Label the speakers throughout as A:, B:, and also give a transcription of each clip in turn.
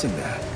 A: missing that.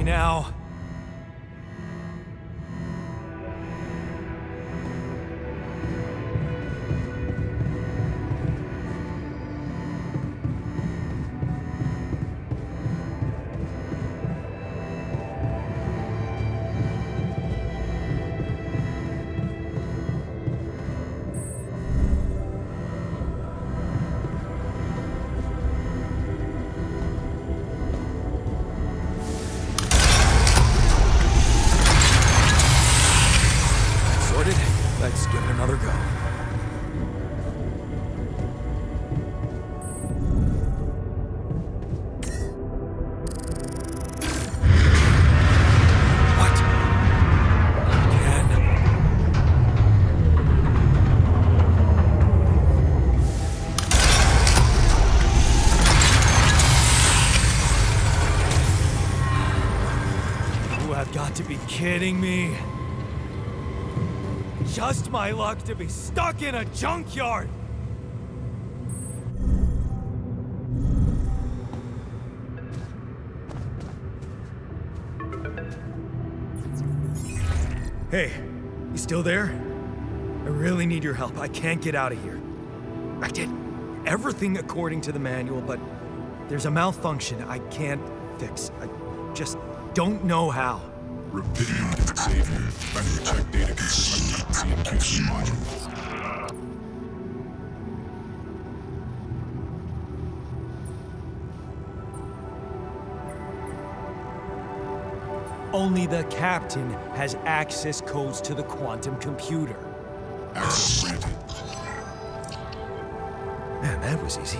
A: Now. Let's give it another go. What? Again? You have got to be kidding me. Just my luck to be stuck in a junkyard! Hey, you still there? I really need your help. I can't get out of here. I did everything according to the manual, but there's a malfunction I can't fix. I just don't know how.
B: Repeating Xavier. Check data consistency and QC module.
A: Only the captain has access codes to the quantum computer.
B: Access granted.
A: Man, that was easy.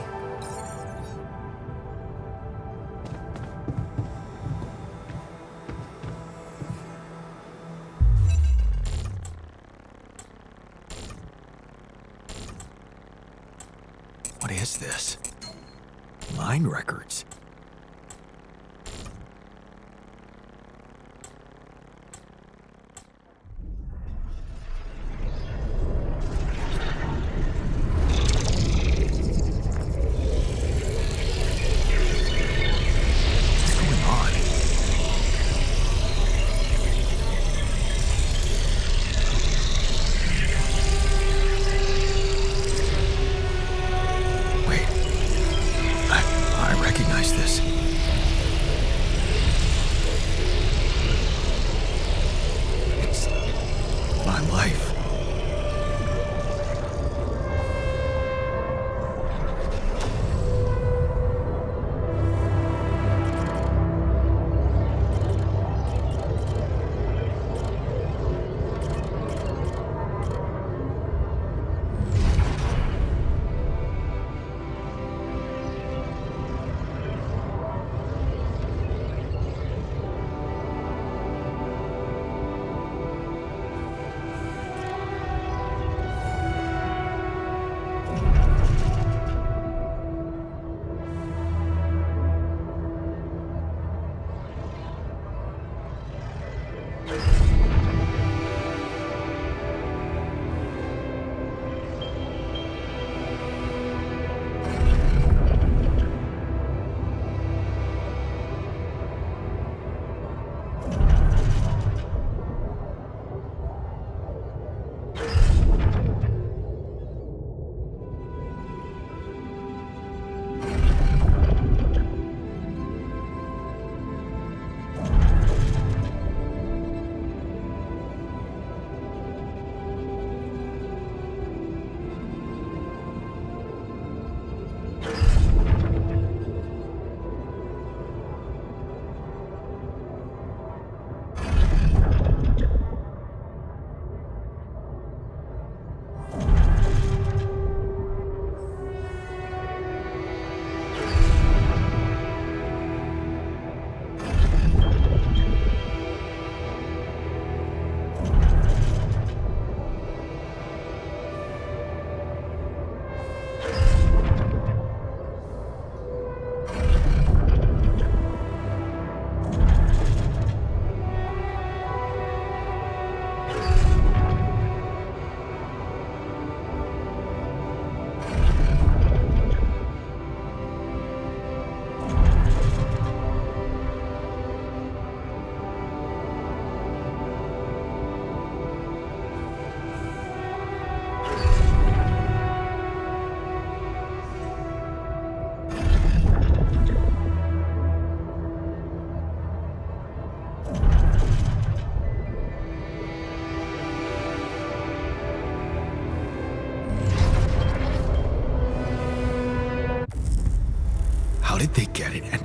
A: What is this? Mine records. I recognize this. did they get it, and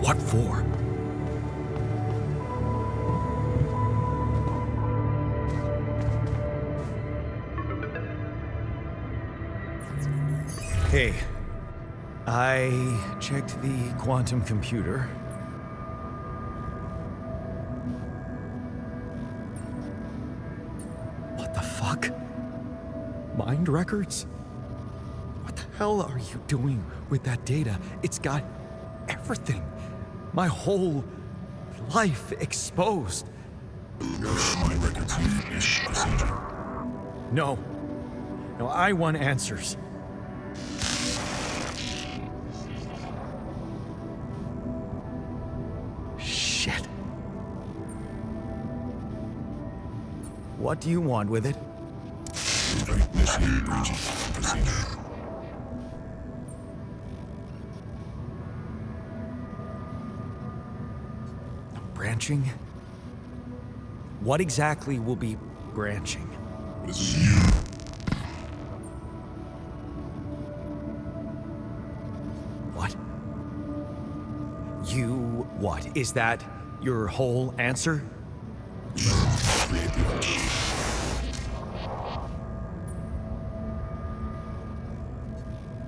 A: what for? Hey, I checked the quantum computer. What the fuck? Mind records? What the hell are you doing with that data? It's got everything. My whole life exposed.
B: Mind records is procedure.
A: No. No, I want answers. Shit. What do you want with it?
B: Initiate breaching procedure.
A: Branching? What exactly will be branching?
B: This is you.
A: What? You what? Is that your whole answer?
B: Create the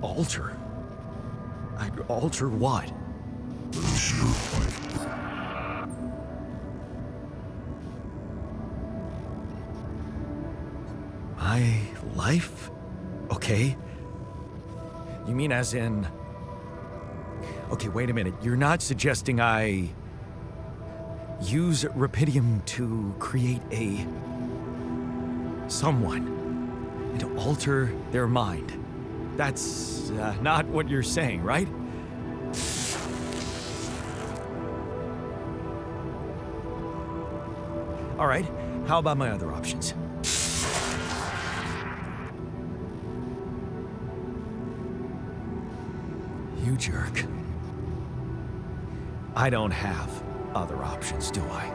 B: altar.
A: Alter? I'd alter what?
B: Release your life.
A: My life? Okay. You mean as in... Okay, wait a minute. You're not suggesting I... use Rapidium to create a... someone. And to alter their mind. That's not what you're saying, right? All right, how about my other options? You jerk. I don't have other options, do I?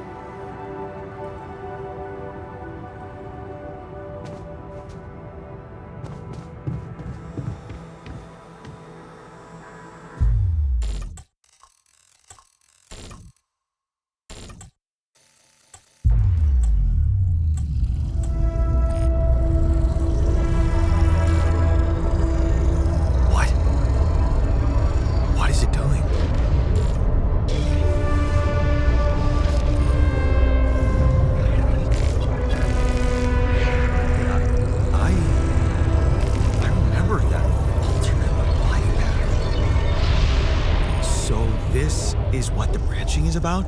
A: What is it doing? I remember that alternate life pattern. So this is what the branching is about?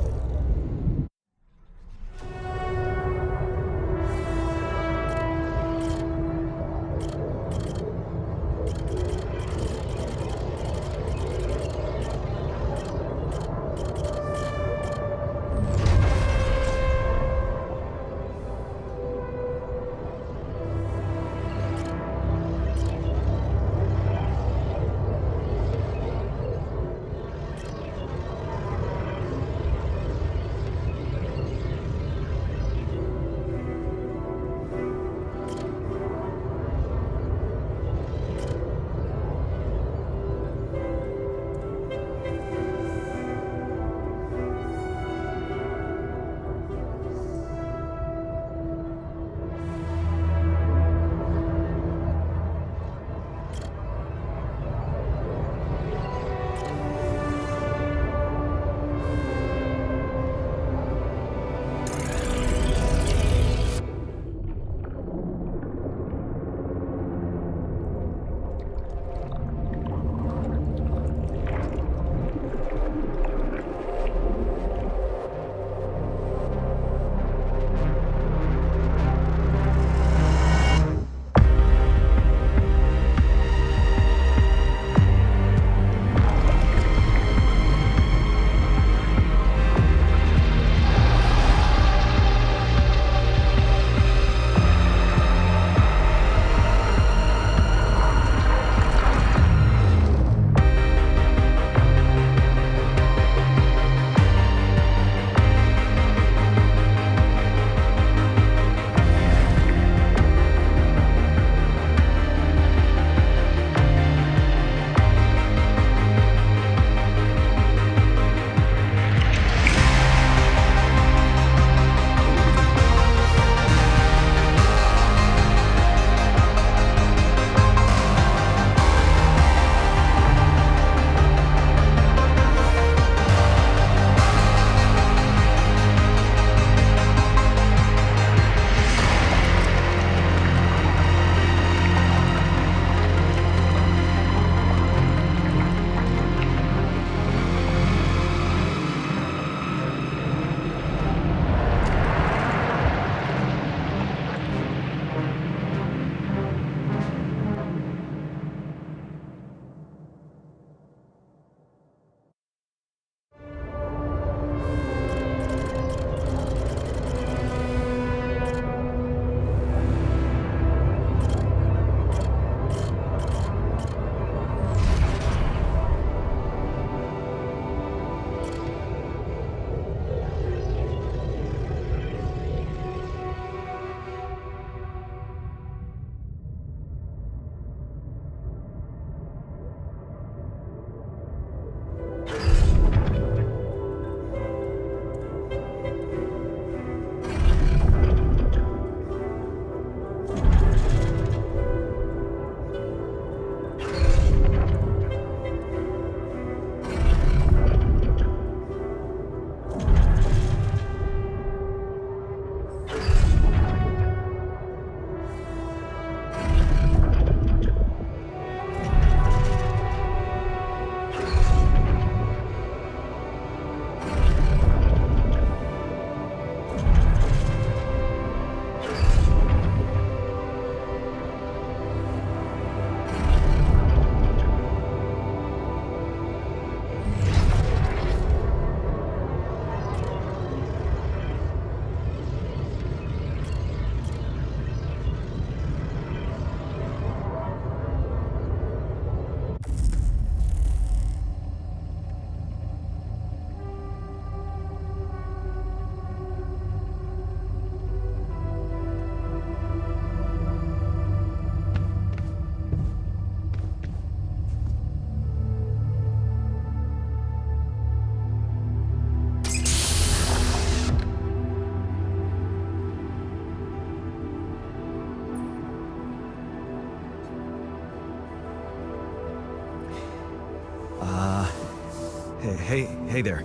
A: Hey there.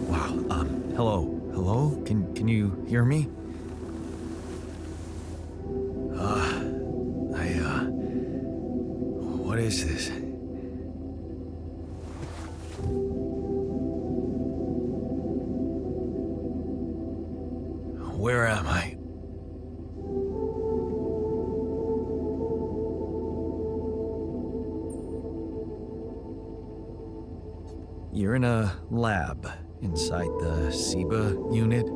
A: Wow. Hello? Can you hear me? What is this? Where am I? You're in a lab inside the SIBA unit.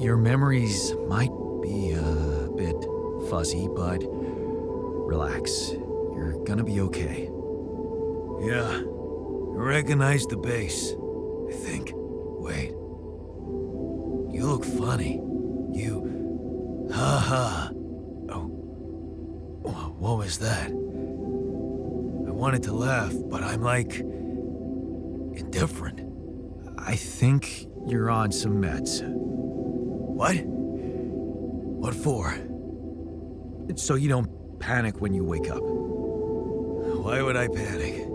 A: Your memories might be a bit fuzzy, but relax. You're gonna be okay. Yeah, I recognize the base, I think. Wait. You look funny. Haha. Oh. What was that? I wanted to laugh, but I'm like indifferent. I think you're on some meds. What? What for? So you don't panic when you wake up. Why would I panic?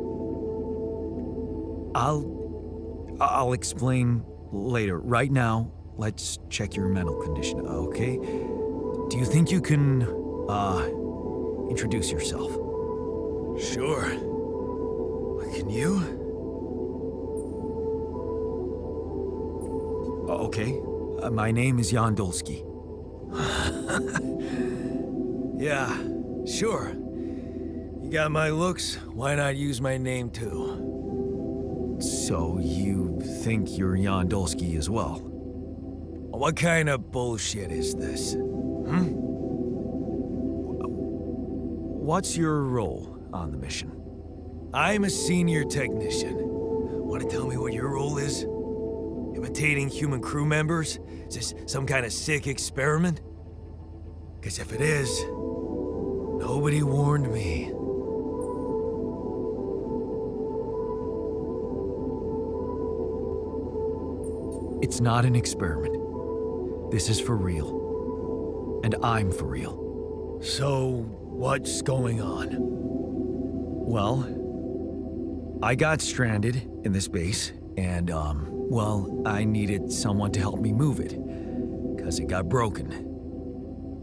A: I'll explain later. Right now, let's check your mental condition, okay? Do you think you can, introduce yourself? Sure. But can you? Okay. My name is Jan Dolsky. Yeah, sure. You got my looks, why not use my name too? So you think you're Jan Dolsky as well? What kind of bullshit is this? What's your role on the mission? I'm a senior technician. Want to tell me what your role is? Imitating human crew members? Is this some kind of sick experiment? Because if it is, nobody warned me. It's not an experiment. This is for real. And I'm for real. So, what's going on? Well, I got stranded in this base, and, I needed someone to help me move it, because it got broken.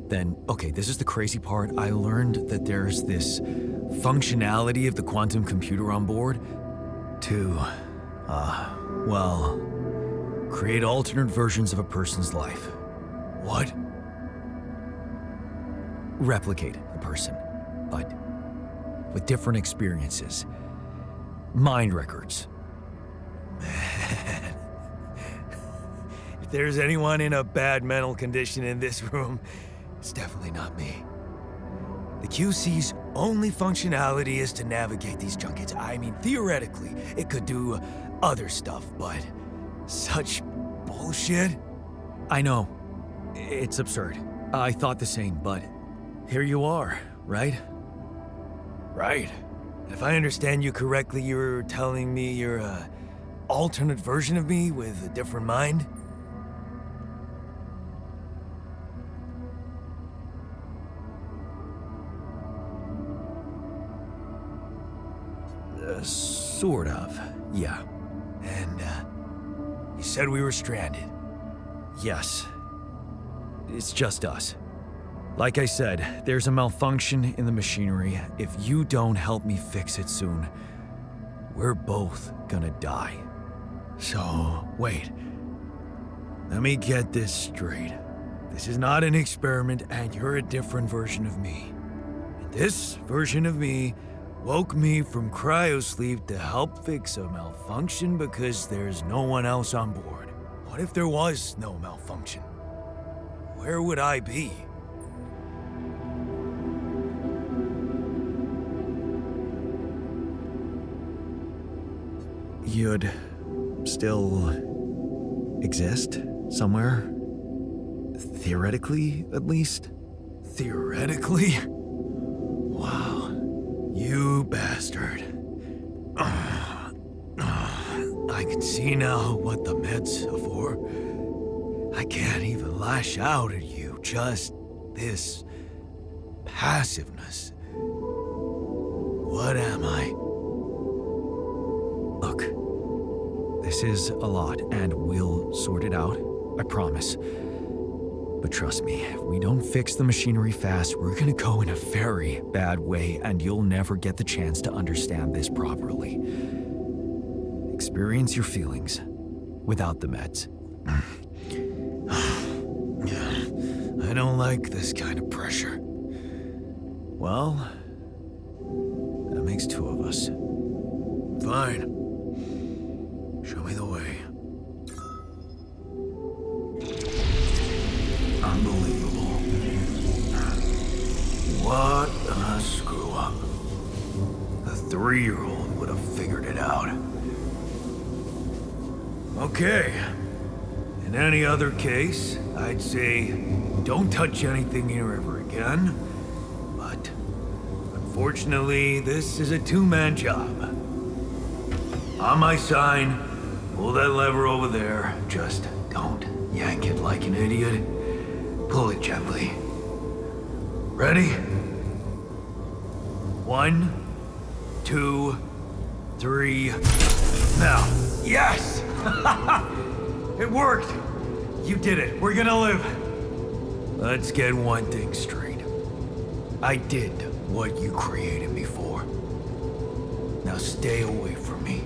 A: Then, okay, this is the crazy part. I learned that there's this functionality of the quantum computer on board to, create alternate versions of a person's life. What? Replicate a person, but with different experiences. Mind records. Man. If there's anyone in a bad mental condition in this room, it's definitely not me. The QC's only functionality is to navigate these junkets. I mean, theoretically, it could do other stuff, but such bullshit? I know. It's absurd. I thought the same, but here you are, right? Right. If I understand you correctly, you're telling me you're a alternate version of me with a different mind? Sort of, yeah. And, you said we were stranded. Yes. It's just us. Like I said, there's a malfunction in the machinery. If you don't help me fix it soon, we're both gonna die. So, wait. Let me get this straight. This is not an experiment, and you're a different version of me. And this version of me woke me from cryosleep to help fix a malfunction because there's no one else on board. What if there was no malfunction? Where would I be? You'd still exist somewhere? Theoretically, at least? Theoretically? Wow. You bastard. I can see now what the meds are for. I can't even lash out at you, just this passiveness. What am I? Look. This is a lot, and we'll sort it out. I promise. But trust me, if we don't fix the machinery fast, we're gonna go in a very bad way, and you'll never get the chance to understand this properly. Experience your feelings without the meds. I don't like this kind of pressure. Well, that makes two of us. Fine. Show me the way. Unbelievable. What a screw up. A 3-year-old would have figured it out. Okay. In any other case, I'd say don't touch anything here ever again. But unfortunately, this is a two-man job. On my sign, pull that lever over there. Just don't yank it like an idiot. Pull it gently. Ready? 1, 2, 3. Now. Yes! It worked! You did it. We're gonna live. Let's get one thing straight. I did what you created me for. Now stay away from me.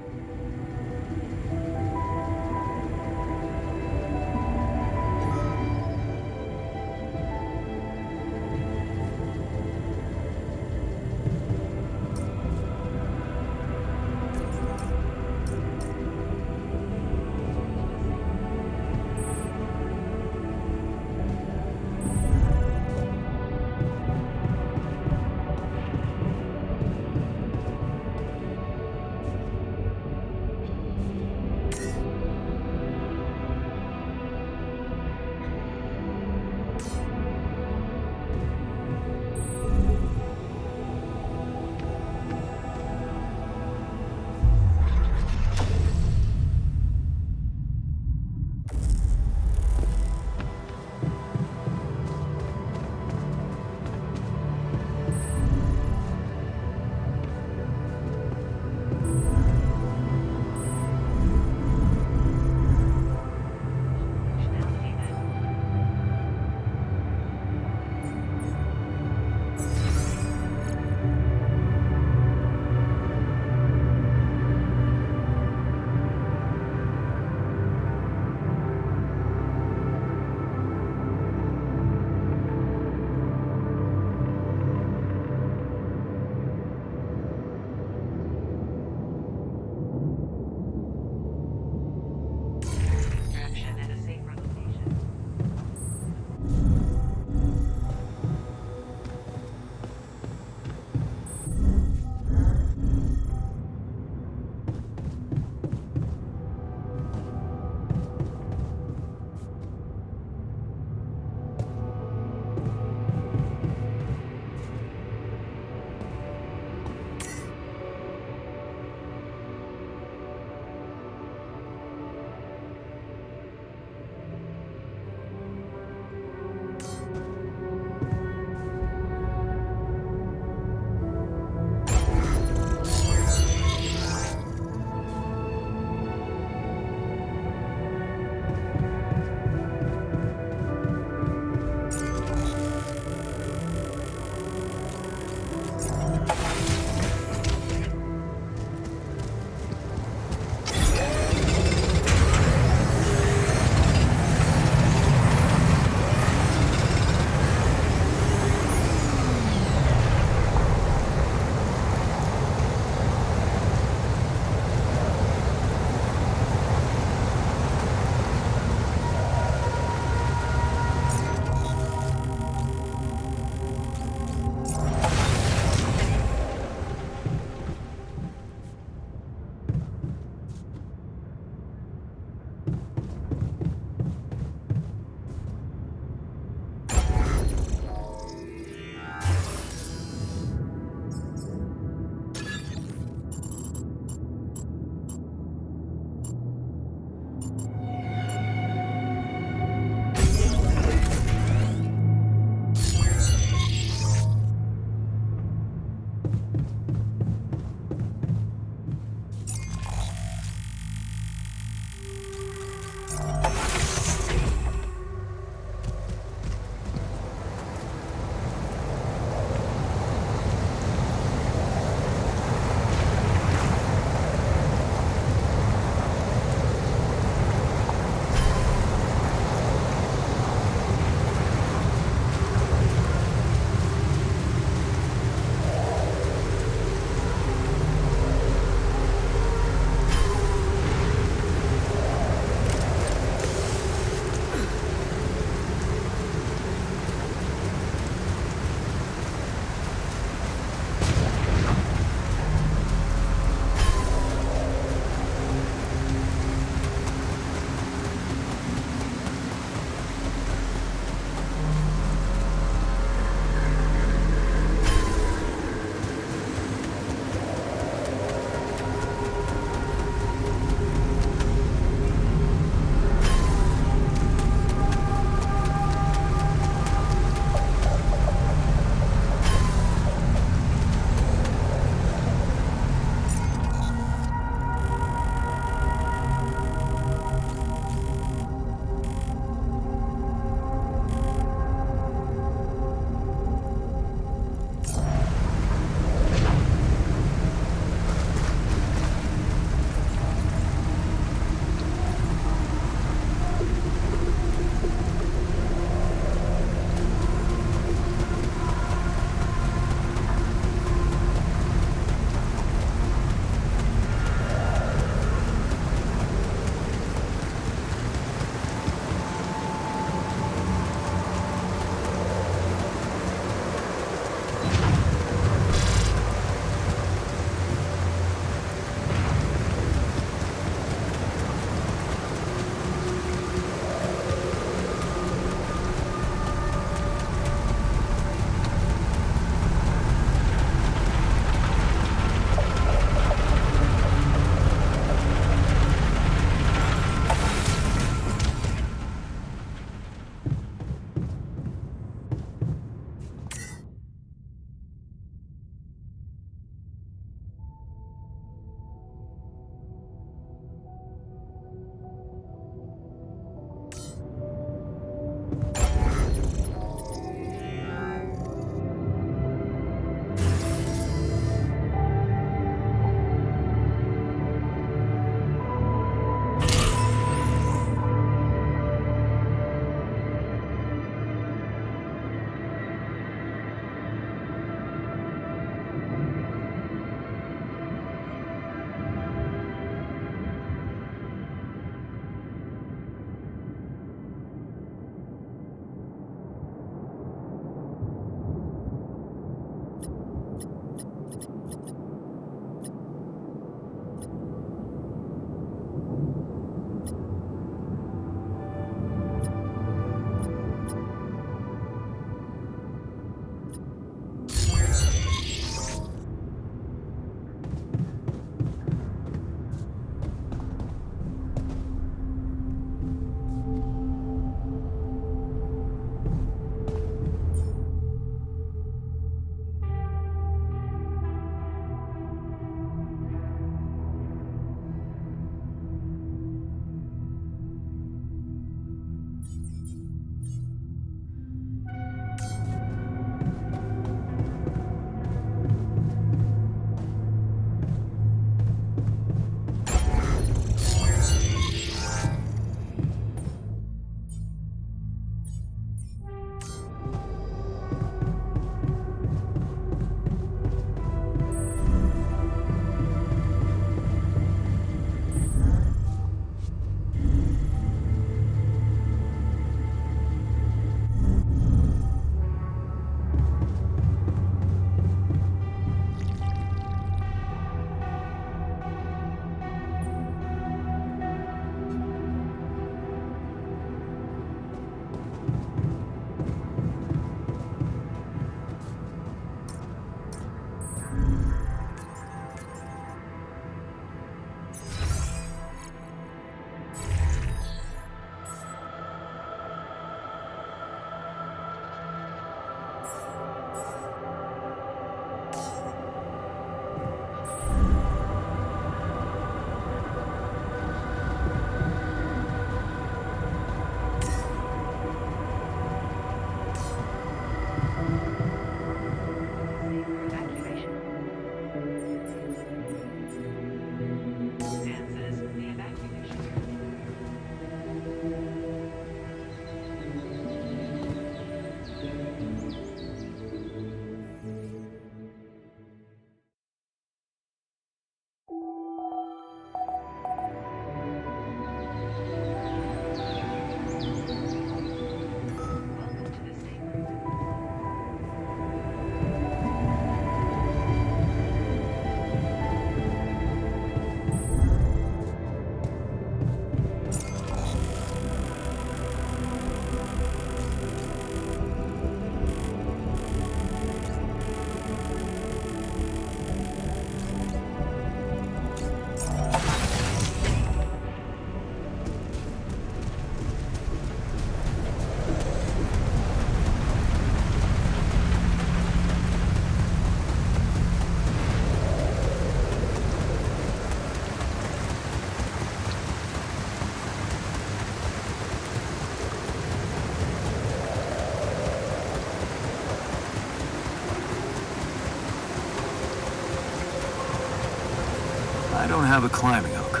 C: I don't have a climbing hook.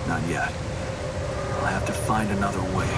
C: Not yet. I'll have to find another way.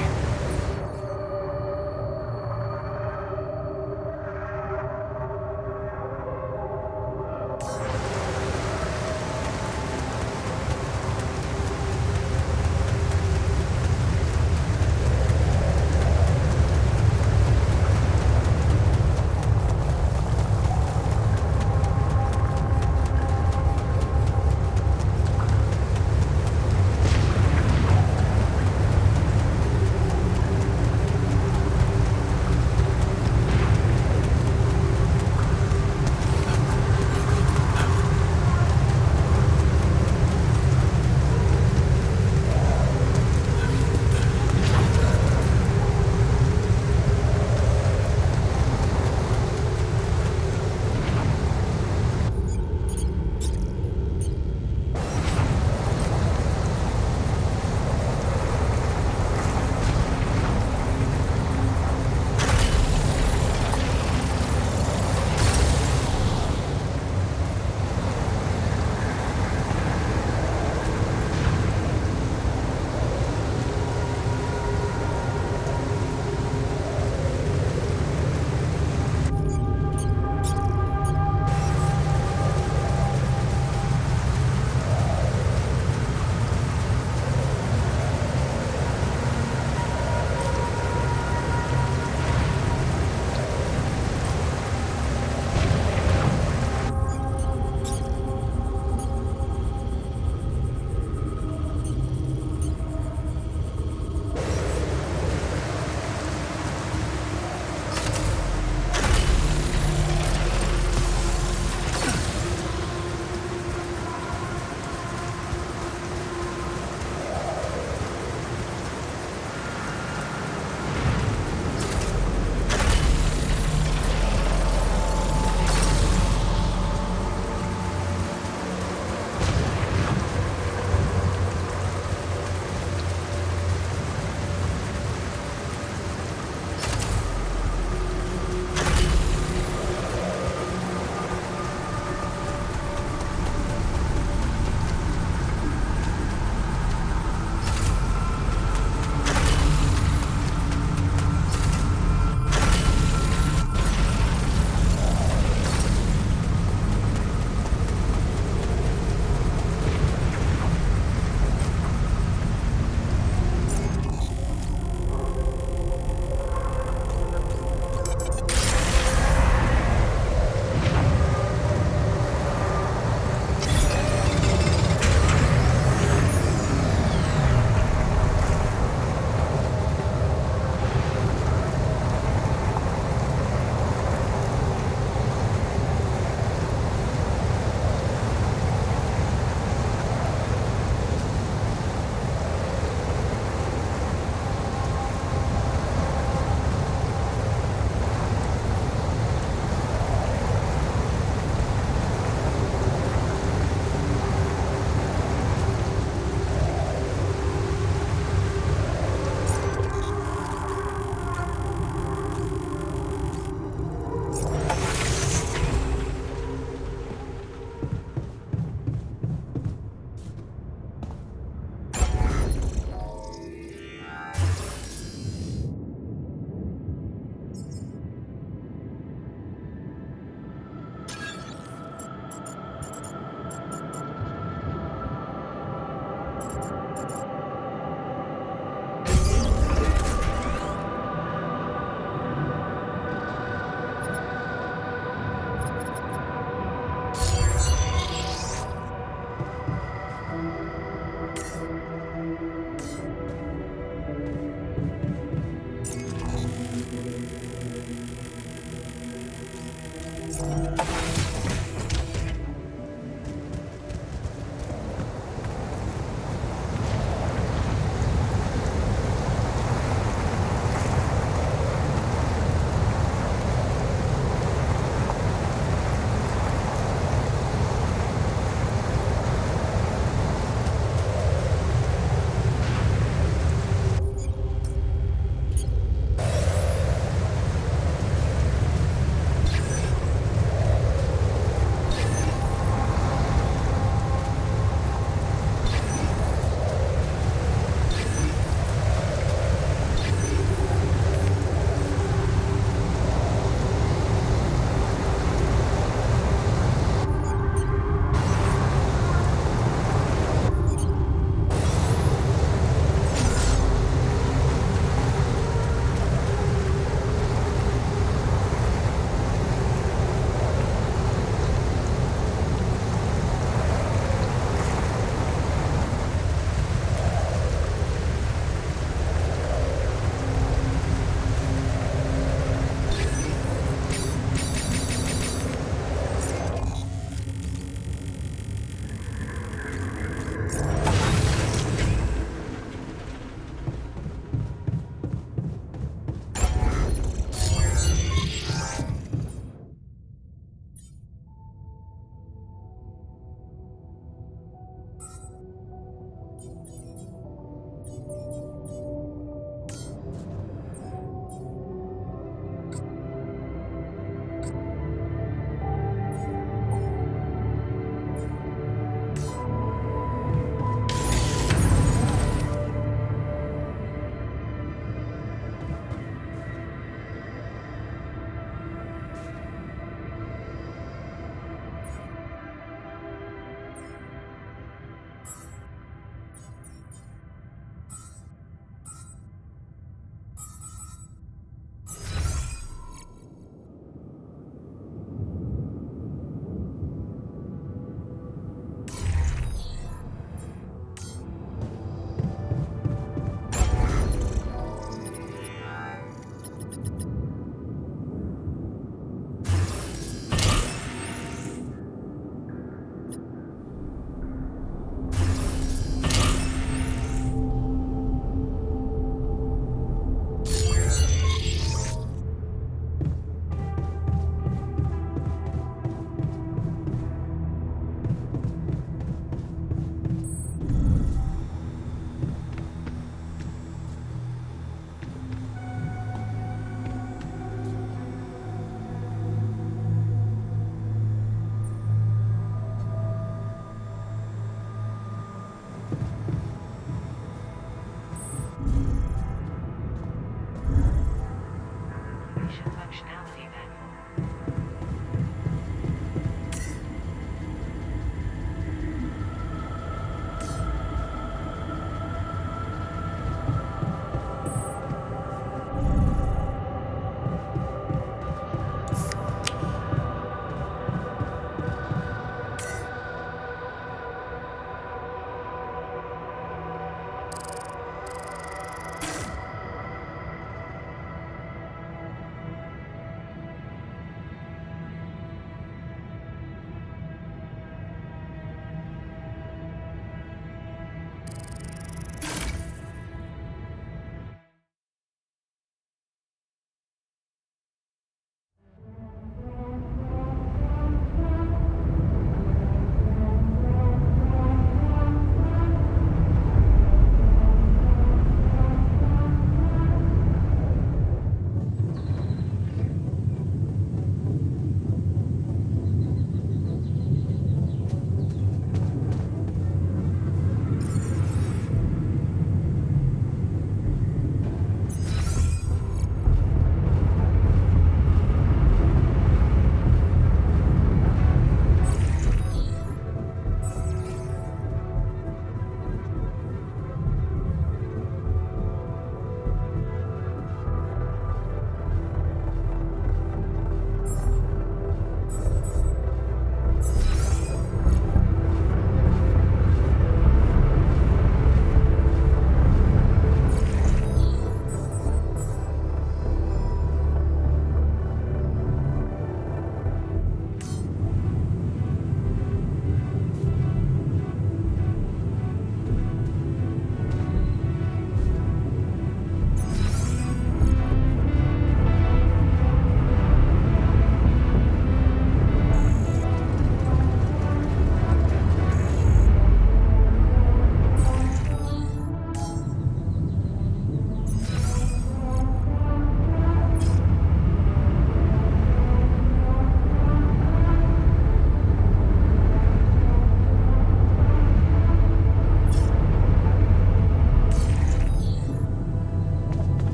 D: Navigation functionality then.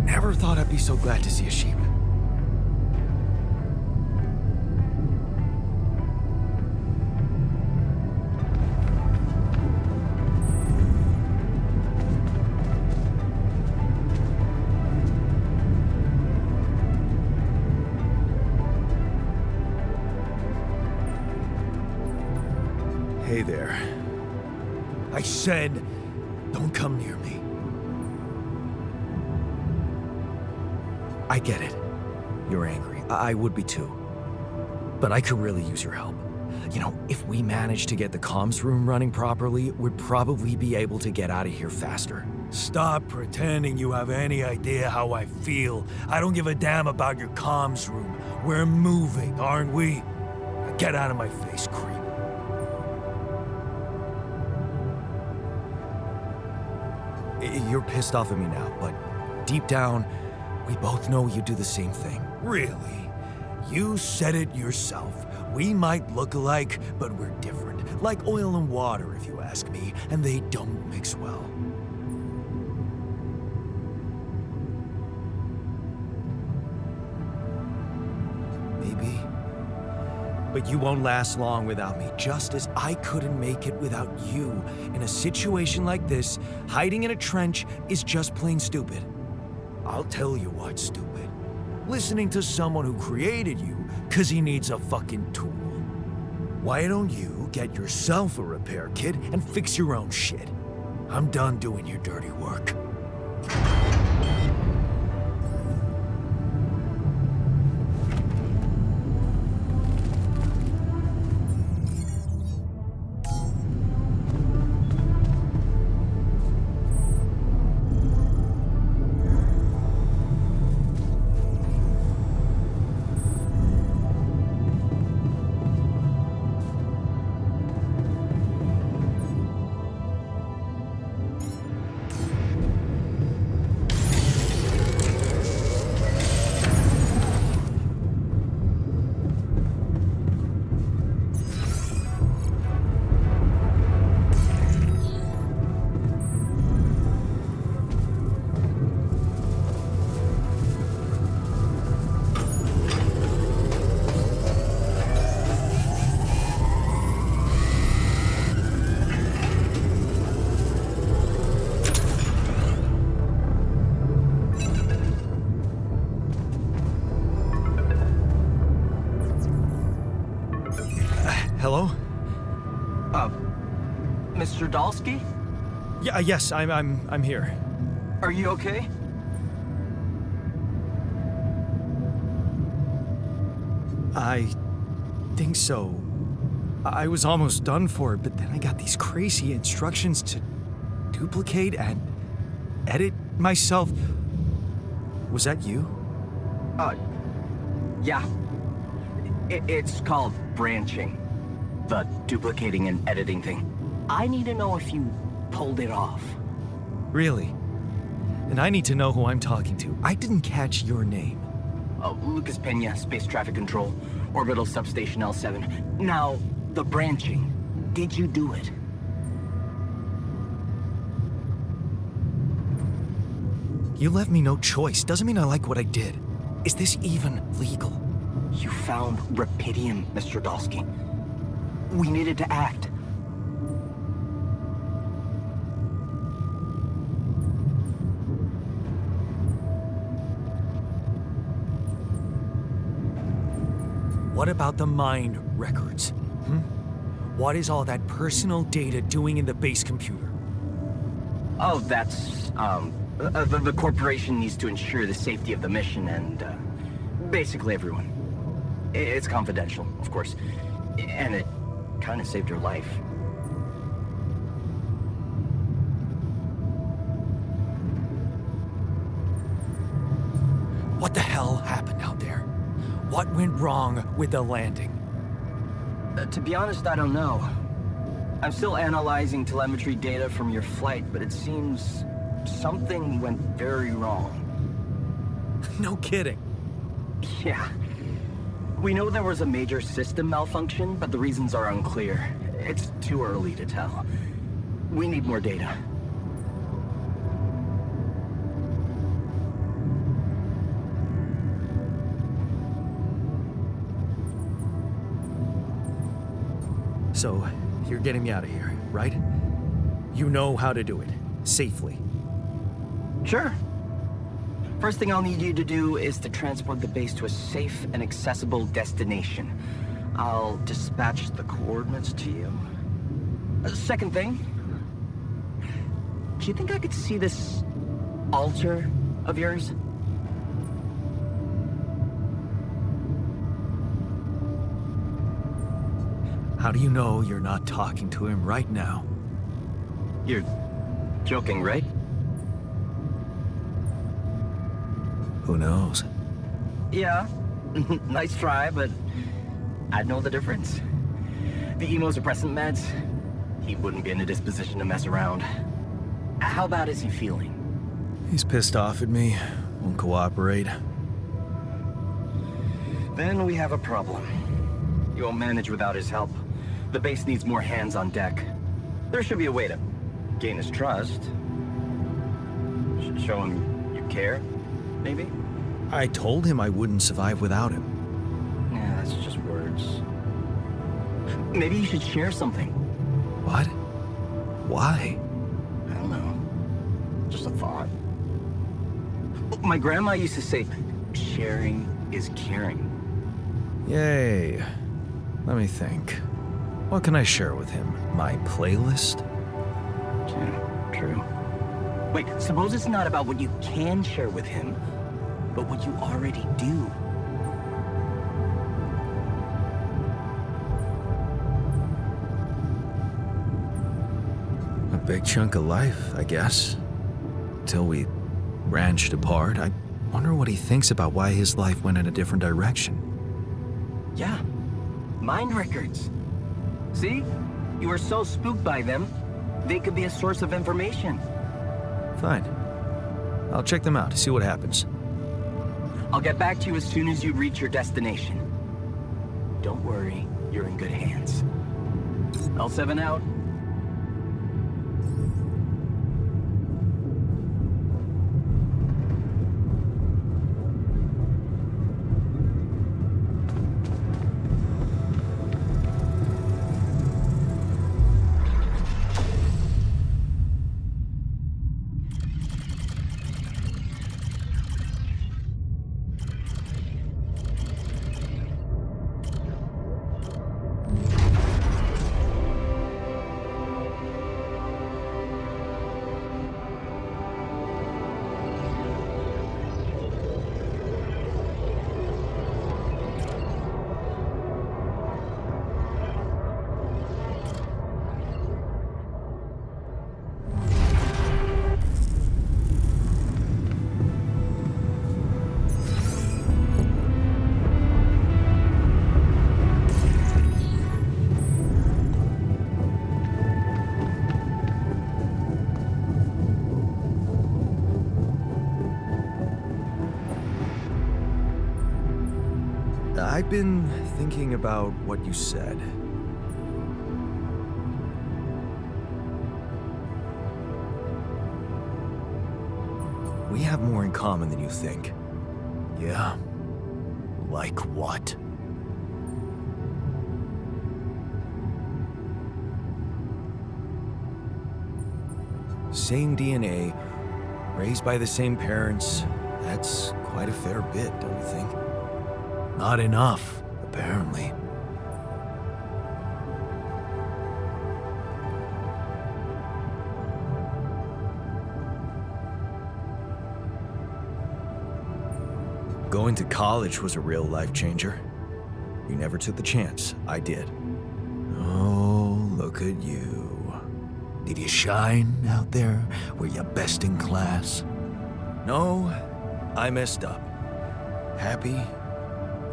A: Never thought I'd be so glad to see a sheep. Hey there. I said, don't come near me. I get it. You're angry. I would be too. But I could really use your help. You know, if we managed to get the comms room running properly, we'd probably be able to get out of here faster. Stop pretending you have any idea how I feel. I don't give a damn about your comms room. We're moving, aren't we? Now get out of my face, creep. You're pissed off at me now, but deep down, we both know you do the same thing. Really? You said it yourself. We might look alike, but we're different. Like oil and water, if you ask me, and they don't mix well. Maybe. But you won't last long without me, just as I couldn't make it without you. In a situation like this, hiding in a trench is just plain stupid. I'll tell you what's stupid. Listening to someone who created you because he needs a fucking tool. Why don't you get yourself a repair kit and fix your own shit? I'm done doing your dirty work.
C: Dalsky?
A: Yeah, yes, I'm here.
C: Are you okay?
A: I think so. I was almost done for it, but then I got these crazy instructions to duplicate and edit myself. Was that you?
C: Yeah. It's called branching. The duplicating and editing thing. I need to know if you pulled it off.
A: Really? And I need to know who I'm talking to. I didn't catch your name.
C: Lucas Pena, Space Traffic Control, Orbital Substation L7. Now, the branching. Did you do it?
A: You left me no choice. Doesn't mean I like what I did. Is this even legal?
C: You found Rapidium, Mr. Dalsky. We needed to act.
A: What about the mind records? What is all that personal data doing in the base computer?
C: Oh, that's, the corporation needs to ensure the safety of the mission and, basically everyone. It's confidential, of course. And it kind of saved your life.
A: What the hell happened out there? What went wrong with the landing?
C: To be honest, I don't know. I'm still analyzing telemetry data from your flight, but it seems something went very wrong.
A: No kidding.
C: Yeah. We know there was a major system malfunction, but the reasons are unclear. It's too early to tell. We need more data.
A: So, you're getting me out of here, right? You know how to do it. Safely.
C: Sure. First thing I'll need you to do is to transport the base to a safe and accessible destination. I'll dispatch the coordinates to you. Second thing, do you think I could see this altar of yours?
A: How do you know you're not talking to him right now?
C: You're joking, right?
A: Who knows?
C: Yeah. Nice try, but I'd know the difference. The immunosuppressant meds, he wouldn't be in a disposition to mess around. How bad is he feeling?
A: He's pissed off at me. Won't cooperate.
C: Then we have a problem. You won't manage without his help. The base needs more hands on deck. There should be a way to gain his trust. Show him you care, maybe?
A: I told him I wouldn't survive without him.
C: Yeah, that's just words. Maybe you should share something.
A: What? Why?
C: I don't know. Just a thought. My grandma used to say, sharing is caring.
A: Yay. Let me think. What can I share with him? My playlist?
C: Yeah, true. Wait, suppose it's not about what you can share with him, but what you already do.
A: A big chunk of life, I guess. Till we branched apart. I wonder what he thinks about why his life went in a different direction.
C: Yeah, mind records. See? You were so spooked by them, they could be a source of information.
A: Fine. I'll check them out, see what happens.
C: I'll get back to you as soon as you reach your destination. Don't worry, you're in good hands. L7 out.
A: I've been thinking about what you said. We have more in common than you think.
E: Yeah? Like what?
A: Same DNA, raised by the same parents. That's quite a fair bit, don't you think?
E: Not enough, apparently.
A: Going to college was a real life changer. You never took the chance. I did.
E: Oh, look at you. Did you shine out there? Were you best in class?
A: No, I messed up. Happy?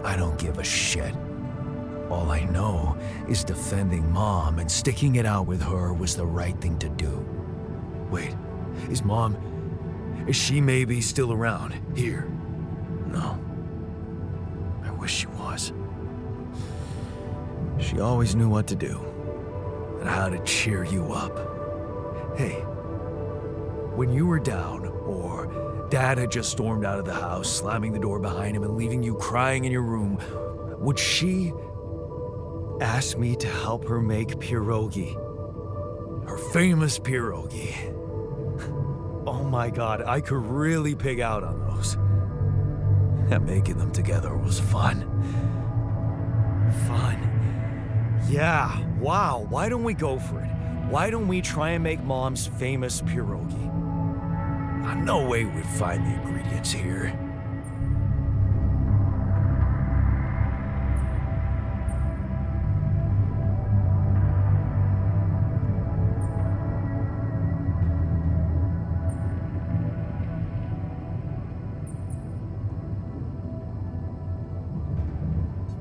E: I don't give a shit. All I know is defending Mom and sticking it out with her was the right thing to do.
A: Wait, is she maybe still around here?
E: No.
A: I wish she was. She always knew what to do and how to cheer you up. Hey, when you were down or Dad had just stormed out of the house, slamming the door behind him and leaving you crying in your room, would she ask me to help her make pierogi? Her famous pierogi. Oh my God, I could really pig out on those. And making them together was fun. Fun. Yeah, wow, why don't we go for it? Why don't we try and make Mom's famous pierogi?
E: No way we'd find the ingredients here.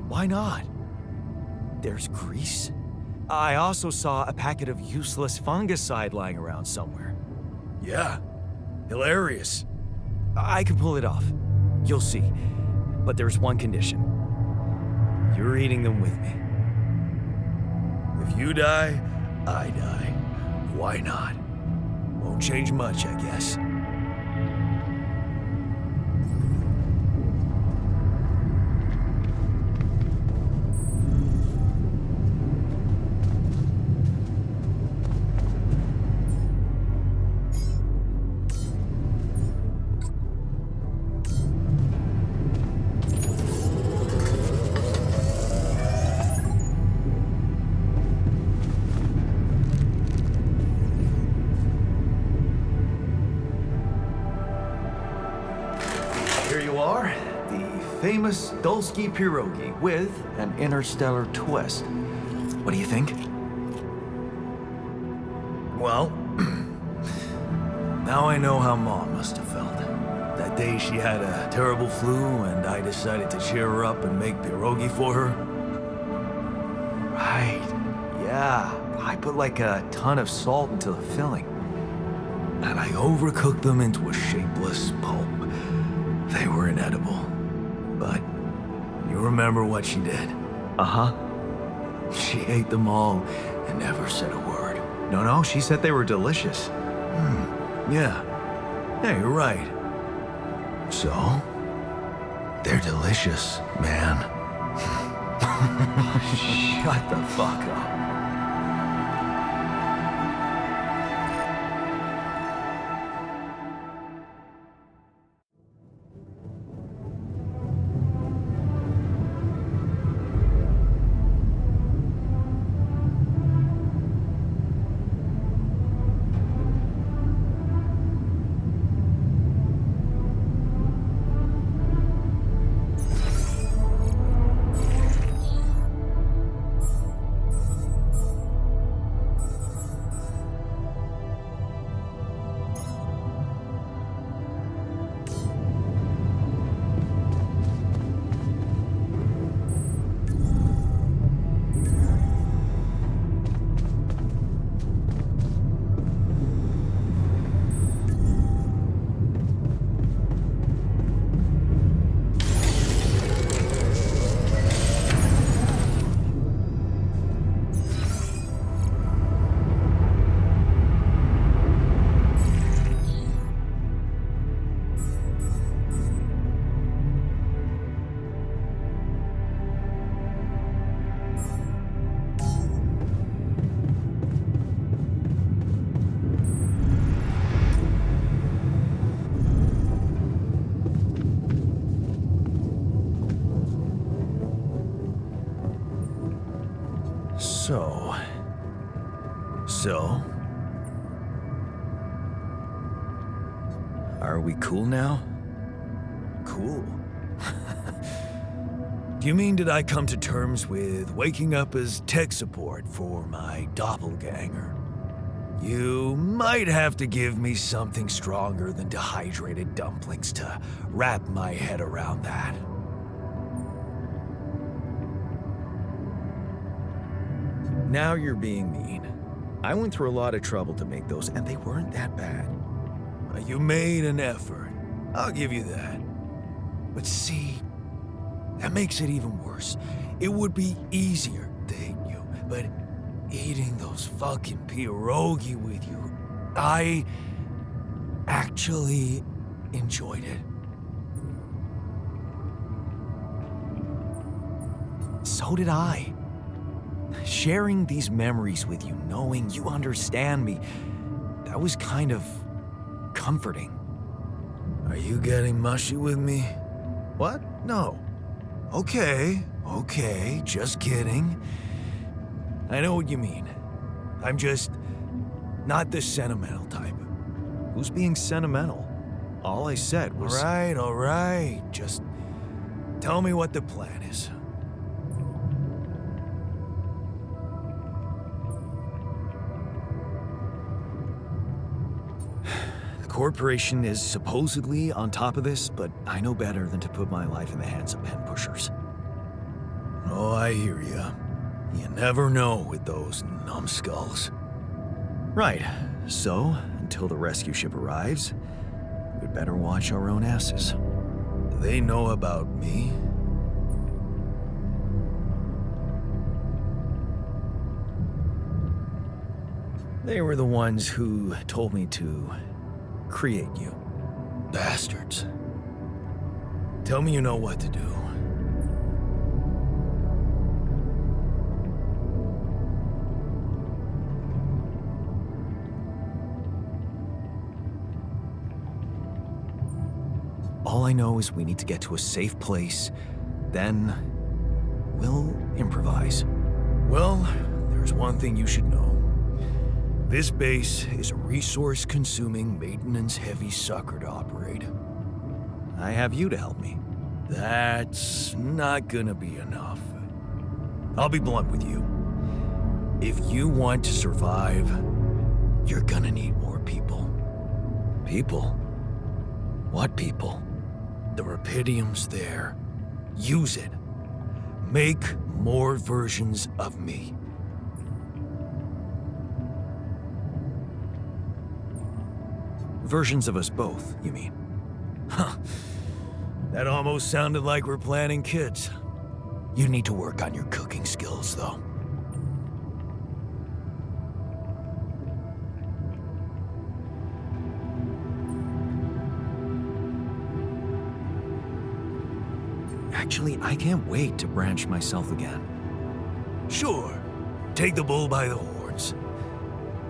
A: Why not? There's grease. I also saw a packet of useless fungicide lying around somewhere.
E: Yeah, hilarious.
A: I can pull it off. You'll see. But there's one condition. You're eating them with me.
E: If you die, I die. Why not? Won't change much, I guess.
A: Here you are, the famous Dulski pierogi with an interstellar twist. What do you think?
E: Well, now I know how Mom must have felt. That day she had a terrible flu and I decided to cheer her up and make pierogi for her.
A: Right, yeah. I put like a ton of salt into the filling.
E: And I overcooked them into a shapeless pulp. They were inedible. But you remember what she did?
A: Uh-huh.
E: She ate them all and never said a word.
A: No, she said they were delicious.
E: Yeah. Yeah, you're right. So, they're delicious, man.
A: Shut the fuck up.
E: Are we cool now? Cool. Do you mean did I come to terms with waking up as tech support for my doppelganger? You might have to give me something stronger than dehydrated dumplings to wrap my head around that. Now you're being mean. I went through a lot of trouble to make those, and they weren't that bad. You made an effort. I'll give you that. But see, that makes it even worse. It would be easier to hate you, but eating those fucking pierogi with you, I actually enjoyed it. So did I. Sharing these memories with you, knowing you understand me, that was kind of comforting. Are you getting mushy with me? What? No. Okay, just kidding. I know what you mean. I'm just not the sentimental type. Who's being sentimental? All I said was... All right. Just tell me what the plan is. The corporation is supposedly on top of this, but I know better than to put my life in the hands of pen pushers. Oh, I hear ya. You never know with those numbskulls. Right, so until the rescue ship arrives, we'd better watch our own asses. Do they know about me? They were the ones who told me to create you. Bastards. Tell me you know what to do. All I know is we need to get to a safe place, then we'll improvise. Well, there's one thing you should know. This base is a resource-consuming, maintenance-heavy sucker to operate. I have you to help me. That's not gonna be enough. I'll be blunt with you. If you want to survive, you're gonna need more people. People? What people? The Rapidium's there. Use it. Make more versions of me. Versions of us both, you mean? Huh. That almost sounded like we're planning kids. You need to work on your cooking skills, though. Actually, I can't wait to branch myself again. Sure, take the bull by the horns.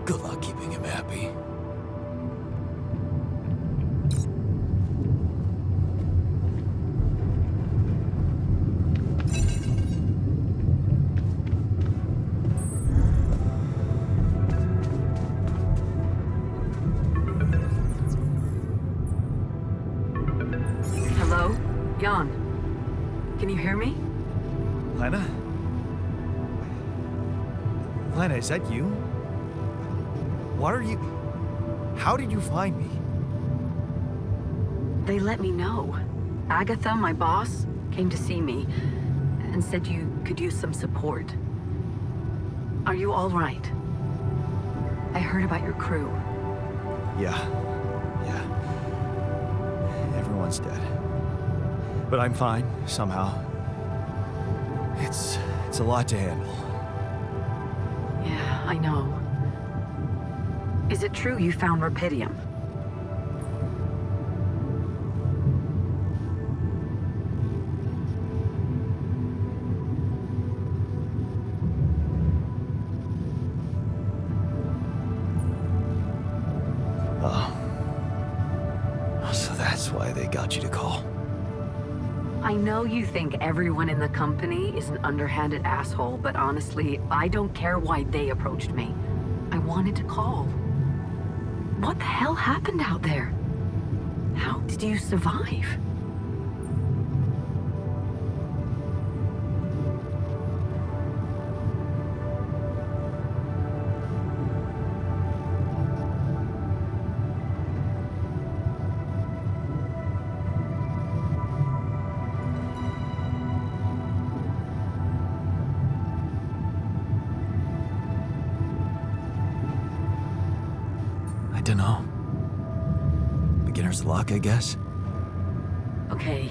E: Good luck keeping him happy.
D: Hello? Jan? Can you hear me?
A: Lena? Lena, is that you? What are you... How did you find me?
D: They let me know. Agatha, my boss, came to see me and said you could use some support. Are you all right? I heard about your crew.
A: Yeah. Everyone's dead. But I'm fine, somehow. It's a lot to handle.
D: Yeah, I know. Is it true you found Rapidium?
A: So that's why they got you to call.
D: I know you think everyone in the company is an underhanded asshole, but honestly, I don't care why they approached me. I wanted to call. What the hell happened out there? How did you survive?
E: I dunno. Beginner's luck, I guess?
D: Okay,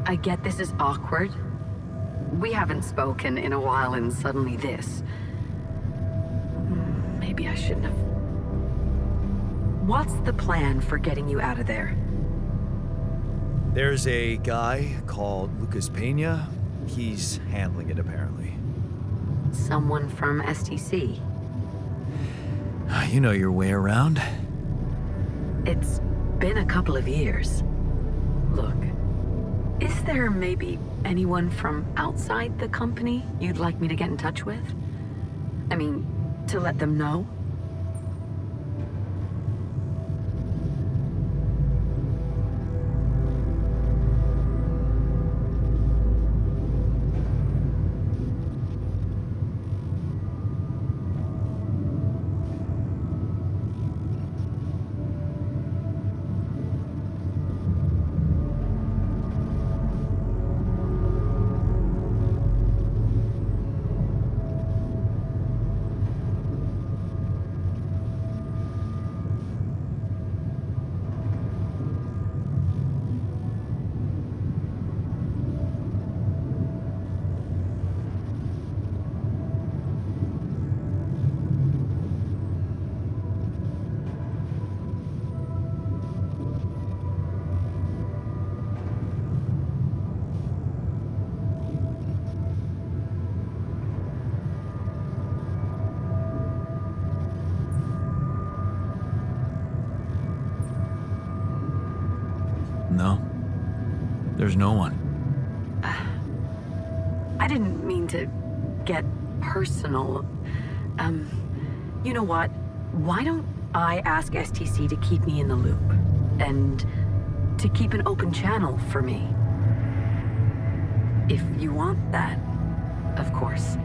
D: I get this is awkward. We haven't spoken in a while and suddenly this. Maybe I shouldn't have. What's the plan for getting you out of there?
E: There's a guy called Lucas Pena. He's handling it, apparently.
D: Someone from STC?
E: You know your way around.
D: It's been a couple of years. Look, is there maybe anyone from outside the company you'd like me to get in touch with? I mean, to let them know?
E: No. There's no one.
D: I didn't mean to get personal. You know what? Why don't I ask STC to keep me in the loop? And to keep an open channel for me? If you want that, of course.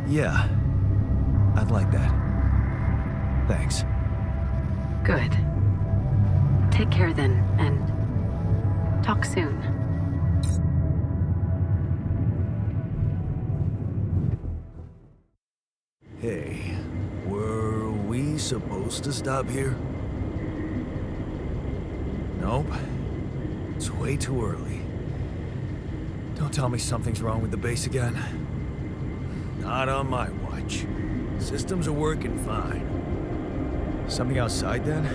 E: Yeah. I'd like that. Thanks.
D: Good. Take care then, and talk soon.
E: Hey, were we supposed to stop here? Nope. It's way too early. Don't tell me something's wrong with the base again. Not on my watch. Systems are working fine. Something outside then?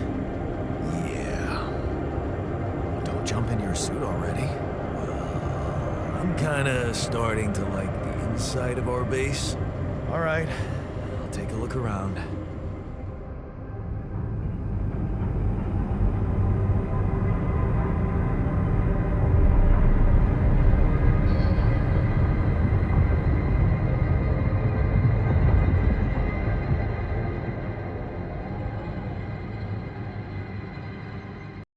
E: Yeah. Don't jump in your suit already. I'm kinda starting to like the inside of our base. All right, I'll take a look around.